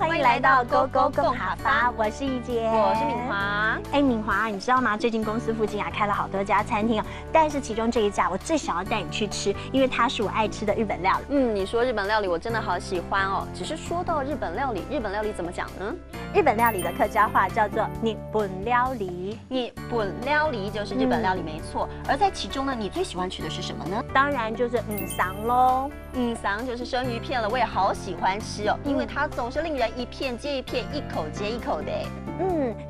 欢迎来到勾勾共好发，我是怡姐，我是敏华。敏华，你知道吗？最近公司附近开了好多家餐厅哦，但是其中这一家我最想要带你去吃，因为它是我爱吃的日本料理。你说日本料理，我真的好喜欢哦。只是说到日本料理，日本料理怎么讲呢？日本料理的客家话叫做日本料理，日本料理就是日本料理没错。而在其中呢，你最喜欢吃的是什么呢？当然就是桑喽。桑就是生鱼片了，我也好喜欢吃哦，因为它总是令人一片接一片，一口接一口的。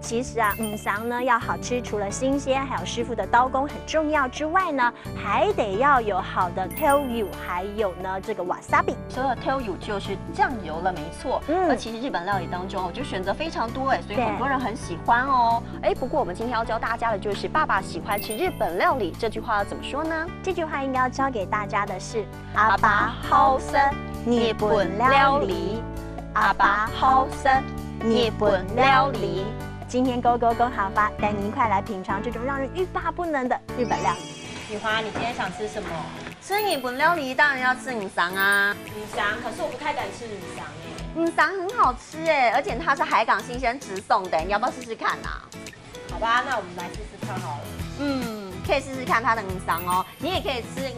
其实桑呢要好吃，除了新鲜，还有师傅的刀工很重要之外呢，还得要有好的 toyu， 还有呢这个 wasabi。说到 toyu 就是酱油了，没错。而其实日本料理当中就选择非常多所以很多人很喜欢哦。不过我们今天要教大家的就是爸爸喜欢吃日本料理这句话要怎么说呢？这句话应该要教给大家的是阿爸好生日本料理，阿爸好生日本料理。今天勾勾共好发，带你一块来品尝这种让人欲罢不能的日本料理。雨华，你今天想吃什么？吃日本料理当然要吃桑啊。桑，可是我不太敢吃桑桑很好吃而且它是海港新鲜直送的，你要不要试试看啊？好吧，那我们来试试看好了。可以试试看它的桑哦，你也可以吃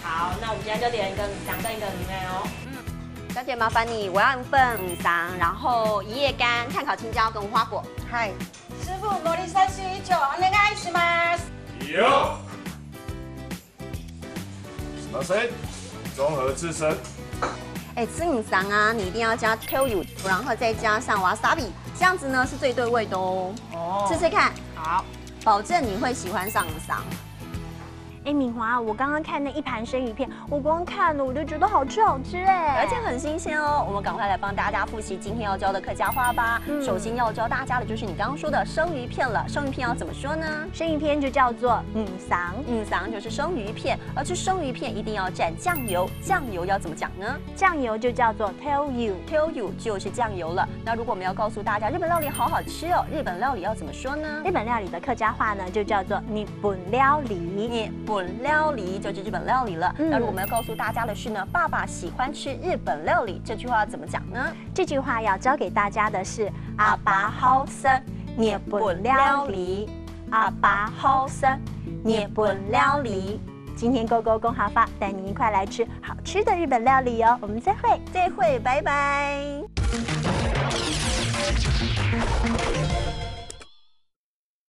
好，那我们今天就点一个桑跟一个哦。小姐麻烦你，我要一份桑，然后一叶干、炭烤青椒跟无花果。嗨，师傅，摩利山西一球，お願いします。有。什么声？综合自身。吃桑啊，你一定要加 toyu， 然后再加上 wasabi， 这样子呢是最对味的哦。试试看。好，保证你会喜欢上桑。敏华，我刚刚看那一盘生鱼片，我光看了我就觉得好吃好吃而且很新鲜哦。我们赶快来帮大家复习今天要教的客家话吧。首先要教大家的就是你刚刚说的生鱼片了。生鱼片要怎么说呢？生鱼片就叫做桑，桑就是生鱼片，而吃生鱼片一定要蘸酱油。酱油要怎么讲呢？酱油就叫做 toyu，toyu 就是酱油了。那如果我们要告诉大家日本料理好好吃哦，日本料理要怎么说呢？日本料理的客家话呢就叫做日本料理。日本料理就是日本料理了。那如果我们要告诉大家的是呢，爸爸喜欢吃日本料理，这句话怎么讲呢？这句话要教给大家的是阿爸好生日本料理，阿爸好生日本料理。今天勾勾共好发，带你一块来吃好吃的日本料理哦。我们再会，拜拜。